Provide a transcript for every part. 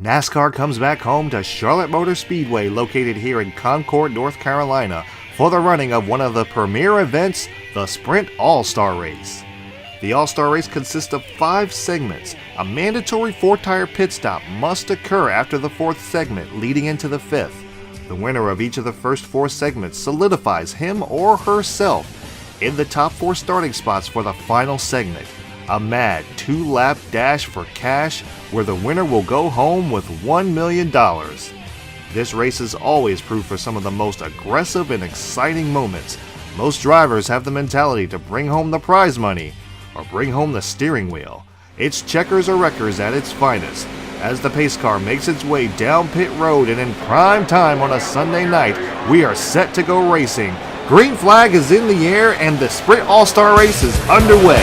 NASCAR comes back home to Charlotte Motor Speedway, located here in Concord, North Carolina, for the running of one of the premier events, the Sprint All-Star Race. The All-Star Race consists of 5 segments. A mandatory 4-tire pit stop must occur after the 4th segment, leading into the 5th. The winner of each of the first 4 segments solidifies him or herself in the top 4 starting spots for the final segment. A mad 2-lap dash for cash where the winner will go home with $1 million. This race is always proved for some of the most aggressive and exciting moments. Most drivers have the mentality to bring home the prize money or bring home the steering wheel. It's checkers or wreckers at its finest as the pace car makes its way down pit road, and in prime time on a Sunday night, we are set to go racing. Green flag is in the air and the Sprint All-Star Race is underway.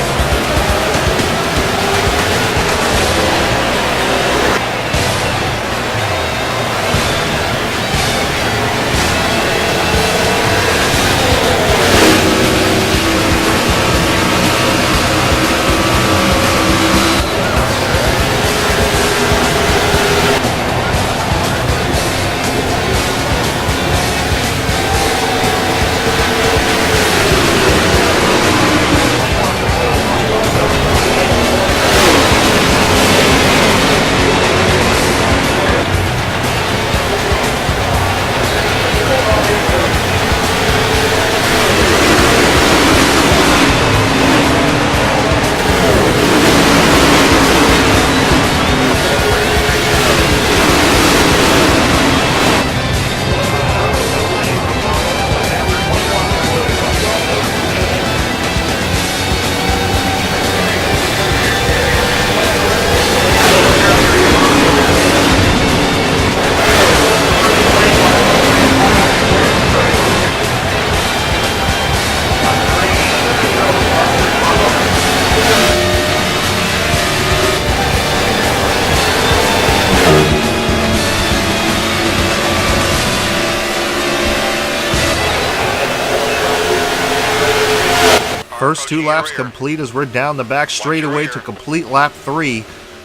First 2 laps complete as we're down the back straightaway to complete lap 3.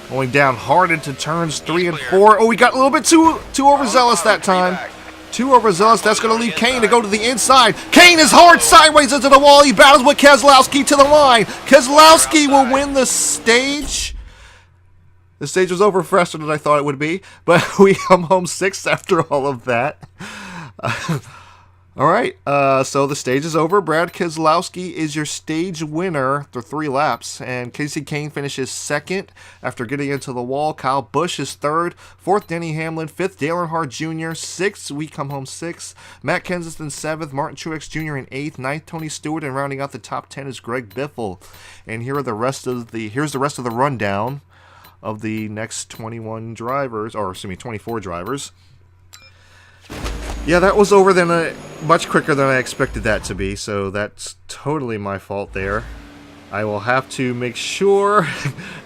Going down hard into turns 3 and 4. Oh, we got a little bit too overzealous that time. Too overzealous. That's going to leave Kane to go to the inside. Kane is hard sideways into the wall. He battles with Keselowski to the line. Keselowski will win the stage. The stage was over faster than I thought it would be, but we come home 6th after all of that. All right, so the stage is over. Brad Keselowski is your stage winner for 3 laps, and Casey Kane finishes 2nd after getting into the wall. Kyle Busch is 3rd, 4th Denny Hamlin, 5th Dale Earnhardt Jr., 6th we come home 6th, Matt Kenseth 7th, Martin Truex Jr. in 8th, 9th Tony Stewart, and rounding out the top 10 is Greg Biffle. And here's the rest of the rundown of the next 24 drivers. Yeah, that was over much quicker than I expected that to be, so that's totally my fault there. I will have to make sure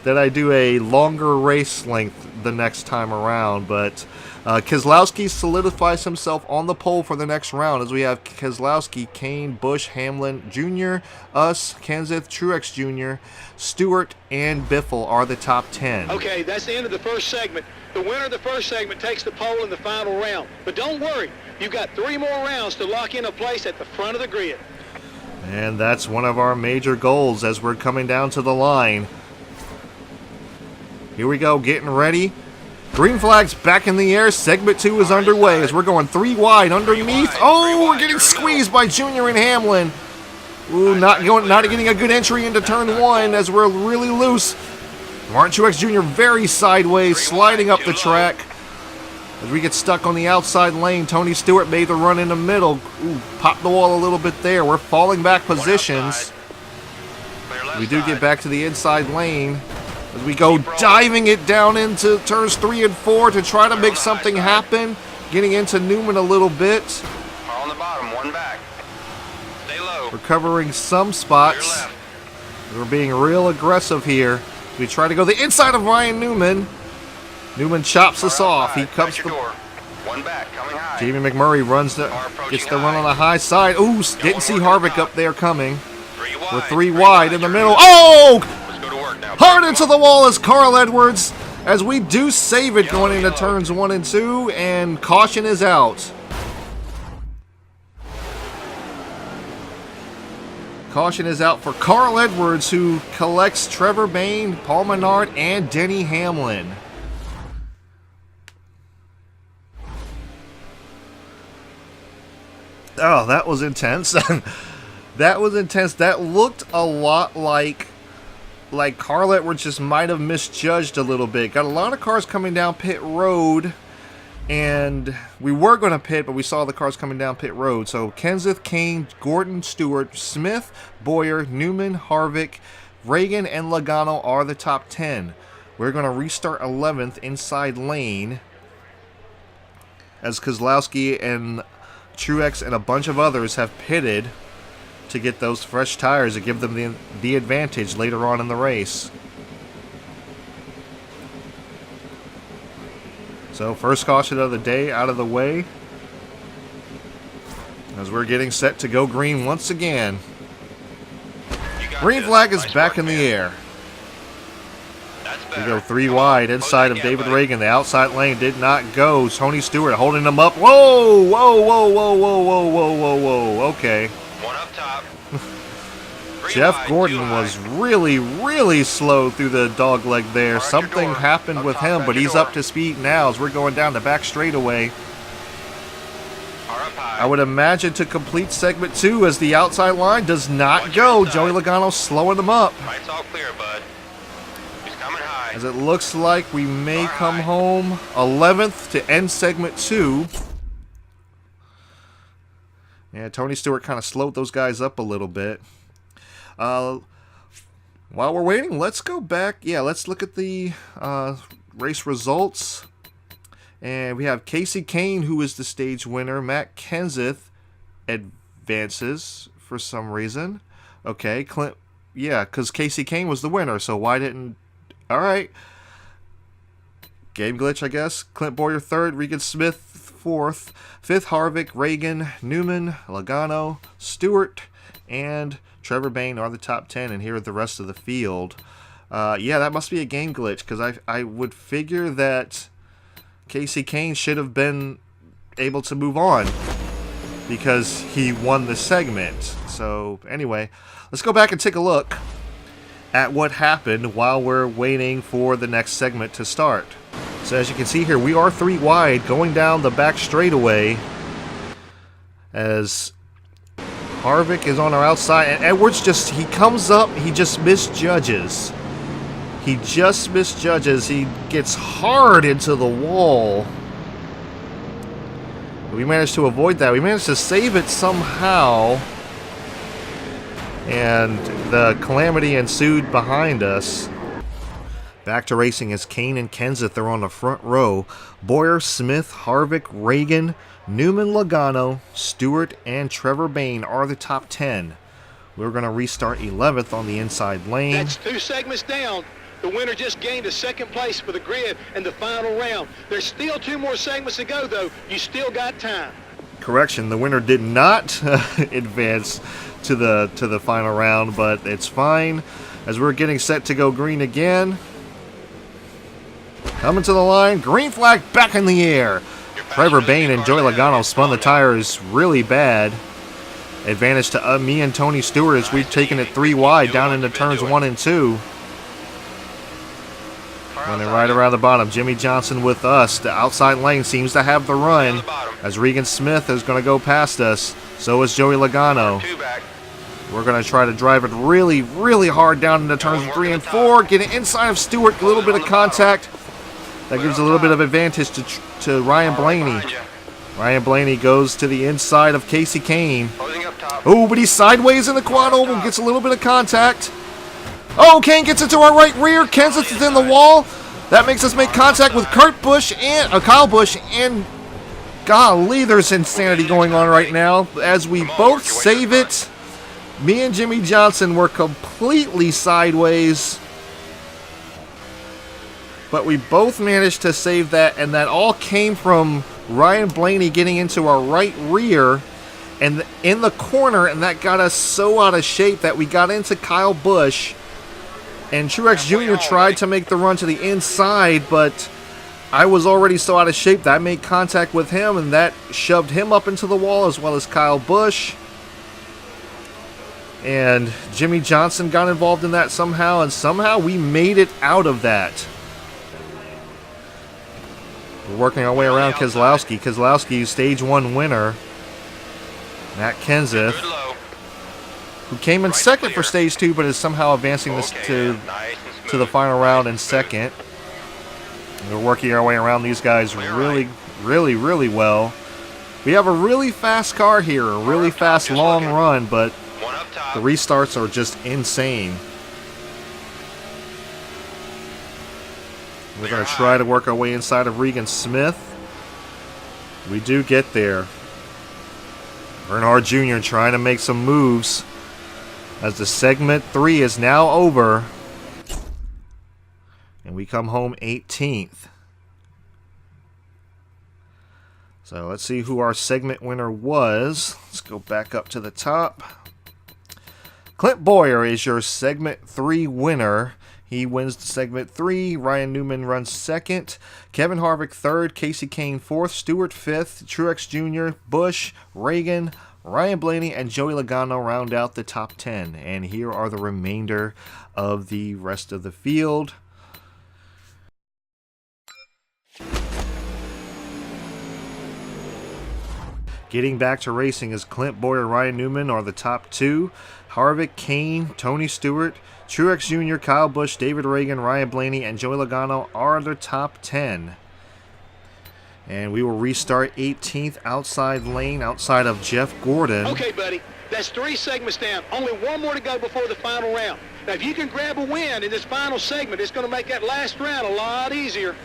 that I do a longer race length the next time around, but Keselowski solidifies himself on the pole for the next round as we have Keselowski, Kane, Busch, Hamlin Jr., us, Kenseth, Truex Jr., Stewart, and Biffle are the top 10. Okay, that's the end of the first segment. The winner of the first segment takes the pole in the final round. But don't worry, you've got 3 more rounds to lock in a place at the front of the grid. And that's one of our major goals as we're coming down to the line. Here we go, getting ready. Green flag's back in the air. Segment 2 is underway as we're going 3 wide underneath. Oh, we're getting squeezed by Junior and Hamlin. Ooh, not getting a good entry into turn 1 as we're really loose. Martin Truex Jr. very sideways, sliding up the track. As we get stuck on the outside lane, Tony Stewart made the run in the middle. Ooh, popped the wall a little bit there. We're falling back positions. We do get back to the inside lane as we go diving it down into turns 3 and 4 to try to make something happen. Getting into Newman a little bit. On the bottom, 1 back. Stay low. Recovering some spots. We're being real aggressive here. We try to go the inside of Ryan Newman. Newman chops us off. He comes to 1 back, coming high. Jamie McMurray gets the run on the high side. Ooh, didn't see Harvick up there coming. We're 3 wide in the middle. Oh! Hard into the wall as Carl Edwards as we do save it going into turns 1 and 2, and caution is out. Caution is out for Carl Edwards, who collects Trevor Bayne, Paul Menard, and Denny Hamlin. Oh, that was intense. That was intense. That looked a lot like Carl Edwards just might have misjudged a little bit. Got a lot of cars coming down pit road, and we were going to pit, but we saw the cars coming down pit road. So Kenseth, Kane, Gordon, Stewart, Smith, Boyer, Newman, Harvick, Reagan, and Logano are the top 10. We're going to restart 11th inside lane as Kozlowski and Truex and a bunch of others have pitted to get those fresh tires to give them the advantage later on in the race. So first caution of the day out of the way as we're getting set to go green once again. Green flag is back in the air. We go 3 wide inside of David Reagan. The outside lane did not go. Tony Stewart holding him up. Whoa, whoa, whoa, whoa, whoa, whoa, whoa, whoa, whoa. Okay. One up top. Jeff Gordon was really slow through the dog leg there. Something happened with him, but he's up to speed now as we're going down the back straightaway. I would imagine to complete segment 2 as the outside line does not go. Joey Logano slowing him up. Light's all clear, bud. He's coming high. As it looks like we may come home 11th to end segment 2. Yeah, Tony Stewart kind of slowed those guys up a little bit. While we're waiting, let's go back. Yeah, let's look at the race results. And we have Casey Kane, who is the stage winner. Matt Kenseth advances for some reason. Okay, Clint. Yeah, because Casey Kane was the winner, so why didn't... All right. Game glitch, I guess. Clint Boyer 3rd, Regan Smith 4th, 5th Harvick, Reagan, Newman, Logano, Stewart, and Trevor Bayne are the top 10, and here are the rest of the field. Yeah, that must be a game glitch, because I would figure that Casey Kane should have been able to move on because he won the segment. So anyway, let's go back and take a look at what happened while we're waiting for the next segment to start. So as you can see here, we are 3 wide going down the back straightaway as Harvick is on our outside, and Edwards he comes up, he just misjudges. He just misjudges. He gets hard into the wall. We managed to avoid that. We managed to save it somehow. And the calamity ensued behind us. Back to racing as Kane and Kenseth are on the front row. Boyer, Smith, Harvick, Reagan, Newman, Logano, Stewart, and Trevor Bayne are the top 10. We're going to restart 11th on the inside lane. That's 2 segments down. The winner just gained a 2nd place for the grid in the final round. There's still 2 more segments to go, though. You still got time. Correction, the winner did not advance to the final round, but it's fine as we're getting set to go green again. Coming to the line, green flag back in the air. Trevor Bayne and Joey Logano spun the tires really bad. Advantage to me and Tony Stewart as we've taken it 3 wide down into turns 1 and 2. Running right around the bottom, Jimmy Johnson with us. The outside lane seems to have the run as Regan Smith is going to go past us. So is Joey Logano. We're going to try to drive it really hard down into turns 3 and 4. Getting inside of Stewart, a little bit of contact. That gives a little bit of advantage to Ryan Blaney. Ryan Blaney goes to the inside of Casey Kane. Oh, but he's sideways in the quad oval, gets a little bit of contact. Oh, Kane gets into our right rear. Kenseth is in the wall. That makes us make contact with Kyle Busch, and golly, there's insanity going on right now as we both save it. Me and Jimmy Johnson were completely sideways, but we both managed to save that, and that all came from Ryan Blaney getting into our right rear and in the corner, and that got us so out of shape that we got into Kyle Busch. And Truex Jr. tried to make the run to the inside, but I was already so out of shape that I made contact with him, and that shoved him up into the wall, as well as Kyle Busch. And Jimmy Johnson got involved in that somehow, and somehow we made it out of that. We're working our way around Keselowski. Keselowski, stage 1 winner. Matt Kenseth, who came in second for stage 2, but is somehow advancing this to the final round in second. We're working our way around these guys really well. We have a really fast car here, a really fast long run, but the restarts are just insane. We're going to try to work our way inside of Regan Smith. We do get there. Earnhardt Jr. trying to make some moves as the segment 3 is now over. And we come home 18th. So let's see who our segment winner was. Let's go back up to the top. Clint Bowyer is your segment 3 winner. He wins the segment 3. Ryan Newman runs second. Kevin Harvick third. Casey Kane fourth. Stewart fifth. Truex Jr., Busch, Reagan, Ryan Blaney, and Joey Logano round out the top 10. And here are the remainder of the rest of the field. Getting back to racing is Clint Bowyer and Ryan Newman are the top 2. Harvick, Kane, Tony Stewart, Truex Jr., Kyle Busch, David Reagan, Ryan Blaney, and Joey Logano are the top 10. And we will restart 18th outside lane outside of Jeff Gordon. Okay, buddy. That's 3 segments down. Only 1 more to go before the final round. Now, if you can grab a win in this final segment, it's going to make that last round a lot easier.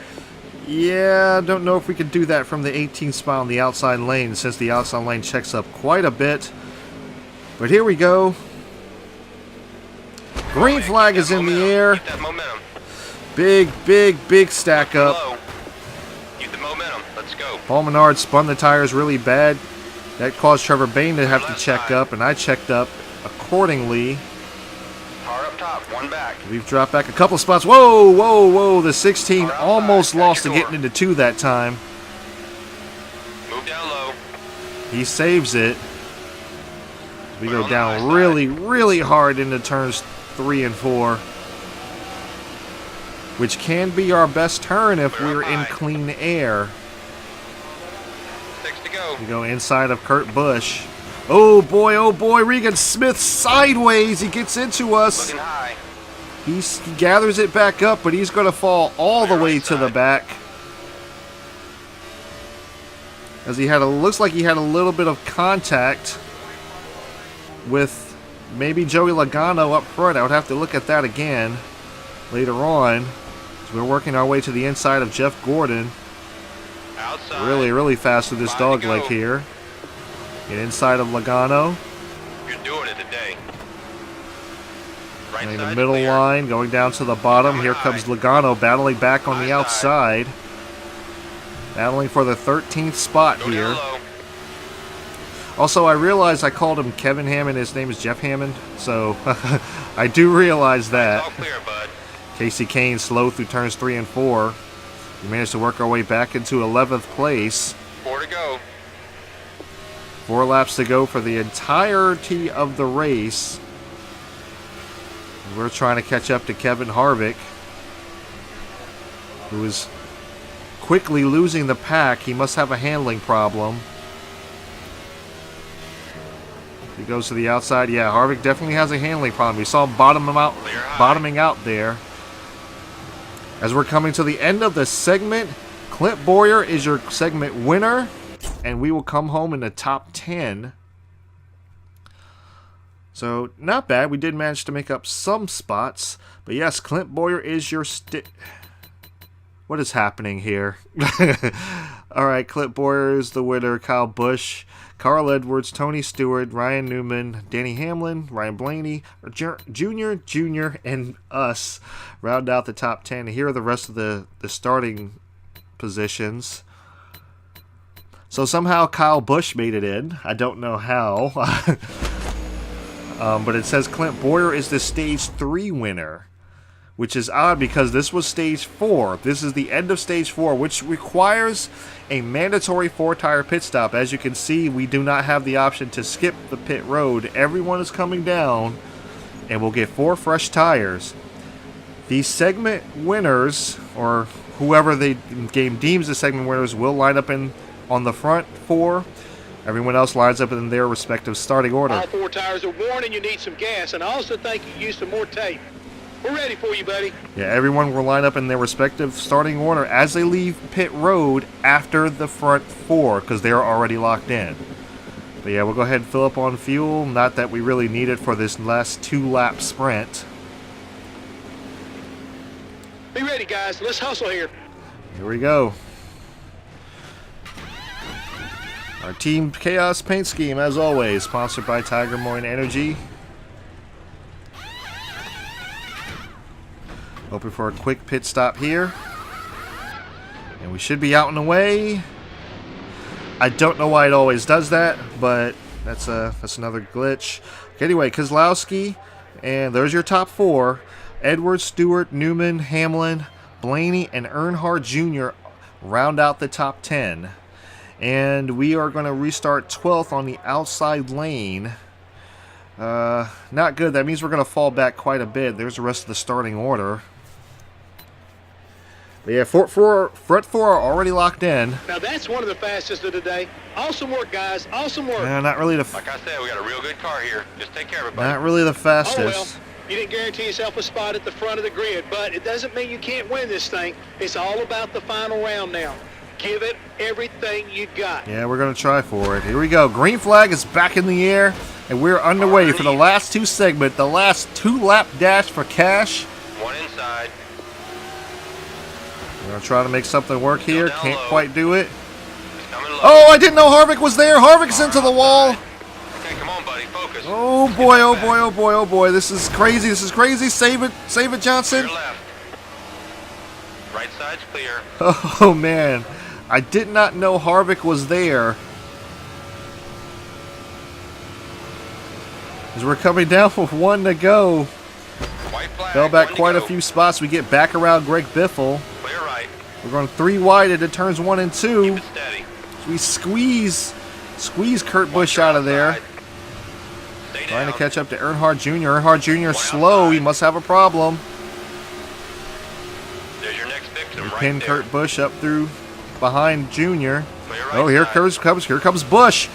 Yeah, I don't know if we can do that from the 18th spot on the outside lane, since the outside lane checks up quite a bit. But here we go. Green flag is in the air. Big stack up. Get the momentum. Let's go. Paul Menard spun the tires really bad. That caused Trevor Bayne to have to check up, and I checked up accordingly. Car up top, 1 back. We've dropped back a couple spots. Whoa. The 16 almost lost to getting into 2 that time. Move down low. He saves it. We go down really hard into turns 3 and 4, which can be our best turn if we're in clean air. 6 to go. We go inside of Kurt Busch. Oh boy, Regan Smith sideways. He gets into us. Looking high. He gathers it back up, but he's going to fall all the way to the back. As looks like he had a little bit of contact with maybe Joey Logano up front. I would have to look at that again later on. So we're working our way to the inside of Jeff Gordon. Outside. Really fast with this dog leg here. Get inside of Logano. You're doing it today. Right In the side middle clear. line, going down to the bottom. Here comes Logano battling back on the outside. Battling for the 13th spot Go here. down low. Also, I realized I called him Kevin Hammond. His name is Jeff Hammond. So, I do realize that. All clear, bud. Casey Kane slow through turns 3 and 4. We managed to work our way back into 11th place. 4 to go. 4 laps to go for the entirety of the race. We're trying to catch up to Kevin Harvick, who is quickly losing the pack. He must have a handling problem. He goes to the outside. Yeah, Harvick definitely has a handling problem. We saw him bottoming out there. As we're coming to the end of the segment, Clint Bowyer is your segment winner, and we will come home in the top 10. So, not bad. We did manage to make up some spots. But yes, Clint Bowyer is your What is happening here? Alright, Clint Bowyer is the winner. Kyle Busch, Carl Edwards, Tony Stewart, Ryan Newman, Danny Hamlin, Ryan Blaney, Jr., and us round out the top 10. Here are the rest of the starting positions. So somehow Kyle Busch made it in. I don't know how. But it says Clint Bowyer is the Stage 3 winner. which is odd because this was stage 4. This is the end of stage 4, which requires a mandatory 4-tire pit stop. As you can see, we do not have the option to skip the pit road. Everyone is coming down, and we'll get 4 fresh tires. These segment winners, or whoever the game deems the segment winners, will line up on the front 4. Everyone else lines up in their respective starting order. All 4 tires are worn and you need some gas, and I also think you use some more tape. We're ready for you, buddy. Yeah, everyone will line up in their respective starting order as they leave pit road after the front 4, because they are already locked in. But yeah, we'll go ahead and fill up on fuel. Not that we really need it for this last 2-lap sprint. Be ready, guys. Let's hustle here. Here we go. Our Team KAOS paint scheme, as always, sponsored by Tiger Moine Energy. Hoping for a quick pit stop here. And we should be out and away. I don't know why it always does that, but that's another glitch. Okay, anyway, Kozlowski, and there's your top 4. Edwards, Stewart, Newman, Hamlin, Blaney, and Earnhardt Jr. round out the top 10. And we are going to restart 12th on the outside lane. Not good. That means we're going to fall back quite a bit. There's the rest of the starting order. But yeah, front 4 are already locked in. Now that's one of the fastest of the day. Awesome work, guys. Awesome work. Not really the. Like I said, we got a real good car here. Just take care of it, buddy. Not really the Oh, fastest. well, you didn't guarantee yourself a spot at the front of the grid, but it doesn't mean you can't win this thing. It's all about the final round now. Give it everything you got. Yeah, we're going to try for it. Here we go. Green flag is back in the air, and we're underway for the last 2 segment, the last 2-lap dash for cash. 1 inside. We're going to try to make something work here. down Can't low. quite do it. It's coming low. Oh, I didn't know Harvick was there. Harvick's into the wall. Okay, come on, buddy. Focus. Oh boy, oh boy, oh boy, oh boy. This is crazy. This is crazy. Save it, Johnson. Clear left. Right side's clear. Oh man. I did not know Harvick was there. As we're coming down with 1 to go. White flag. Fell back 1 to quite a go. few spots. We get back around Greg Biffle. Clear right. We're going 3 wide into turns 1 and 2. Keep it steady. We squeeze Kurt Busch out of there. Stay Trying down. to catch up to Earnhardt Jr. Earnhardt Jr. slow. He must have a problem. There's your next victim We right pin there. Kurt Busch up through behind Jr. Clear right Oh, here side. comes Busch.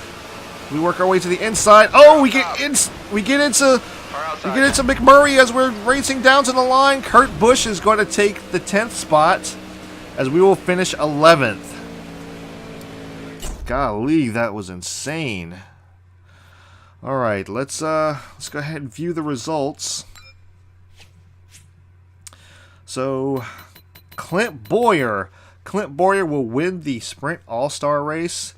We work our way to the inside. Oh, we get into Car outside. McMurray as we're racing down to the line. Kurt Busch is going to take the 10th spot as we will finish 11th. Golly, that was insane. All right, let's go ahead and view the results. So, Clint Boyer will win the Sprint All-Star race.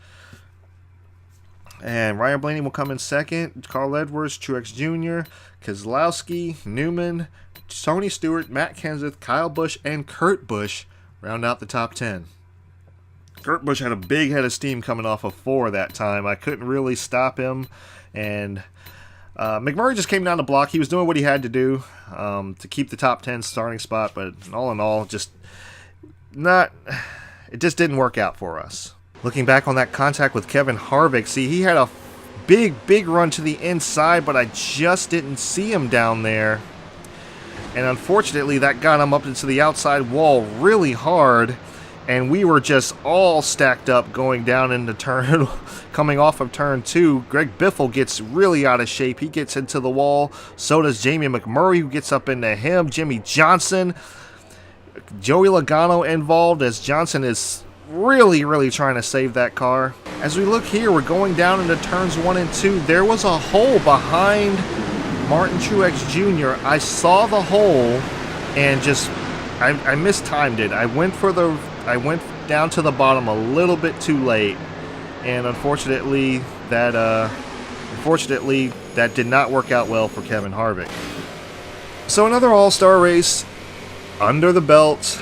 And Ryan Blaney will come in second. Carl Edwards, Truex Jr., Kozlowski, Newman, Tony Stewart, Matt Kenseth, Kyle Busch, and Kurt Busch round out the top 10. Kurt Busch had a big head of steam coming off of 4 that time. I couldn't really stop him. And McMurray just came down the block. He was doing what he had to do to keep the top 10 starting spot. But all in all, it just didn't work out for us. Looking back on that contact with Kevin Harvick, see, he had a big run to the inside, but I just didn't see him down there. And unfortunately, that got him up into the outside wall really hard. And we were just all stacked up going down into turn, coming off of turn 2. Greg Biffle gets really out of shape. He gets into the wall. So does Jamie McMurray, who gets up into him. Jimmy Johnson. Joey Logano involved as Johnson is really trying to save that car. As we look here, we're going down into turns 1 and 2. There was a hole behind Martin Truex Jr. I saw the hole and I mistimed it. I went down to the bottom a little bit too late, and unfortunately that did not work out well for Kevin Harvick. So another All-Star race under the belt.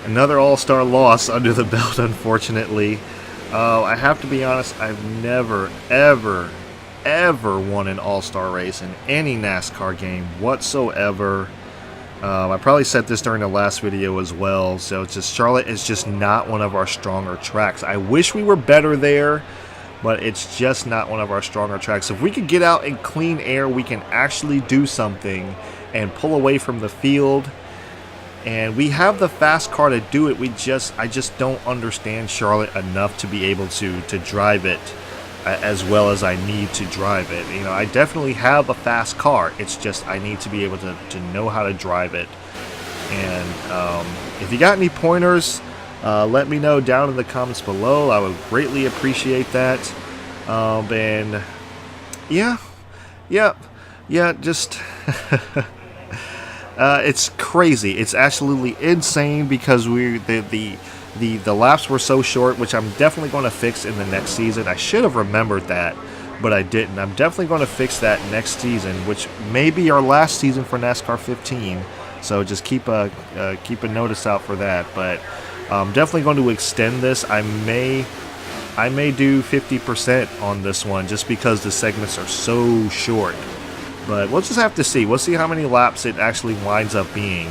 Another All-Star loss under the belt, unfortunately. I have to be honest, I've never, ever won an All-Star race in any NASCAR game whatsoever. I probably said this during the last video as well. So it's just Charlotte is just not one of our stronger tracks. I wish we were better there, but it's just not one of our stronger tracks. If we could get out in clean air, we can actually do something and pull away from the field. And we have the fast car to do it. I just don't understand Charlotte enough to be able to drive it as well as I need to drive it. You know, I definitely have a fast car. It's just I need to be able to know how to drive it. And if you got any pointers, let me know down in the comments below. I would greatly appreciate that. And yeah, just it's crazy. It's absolutely insane because the laps were so short, which I'm definitely going to fix in the next season. I should have remembered that, but I didn't. I'm definitely going to fix that next season, which may be our last season for NASCAR 15. So just keep a notice out for that. But I'm definitely going to extend this. I may do 50% on this one just because the segments are so short. But we'll just have to see. We'll see how many laps it actually winds up being.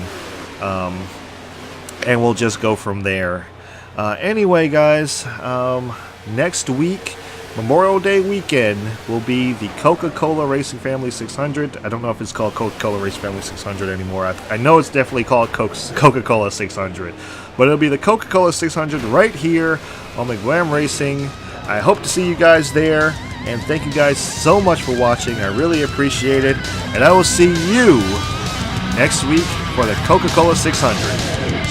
And we'll just go from there. Anyway, guys, next week, Memorial Day weekend, will be the Coca-Cola Racing Family 600. I don't know if it's called Coca-Cola Racing Family 600 anymore. I know it's definitely called Coca-Cola 600. But it'll be the Coca-Cola 600 right here on McBlam Racing. I hope to see you guys there. And thank you guys so much for watching. I really appreciate it. And I will see you next week for the Coca-Cola 600.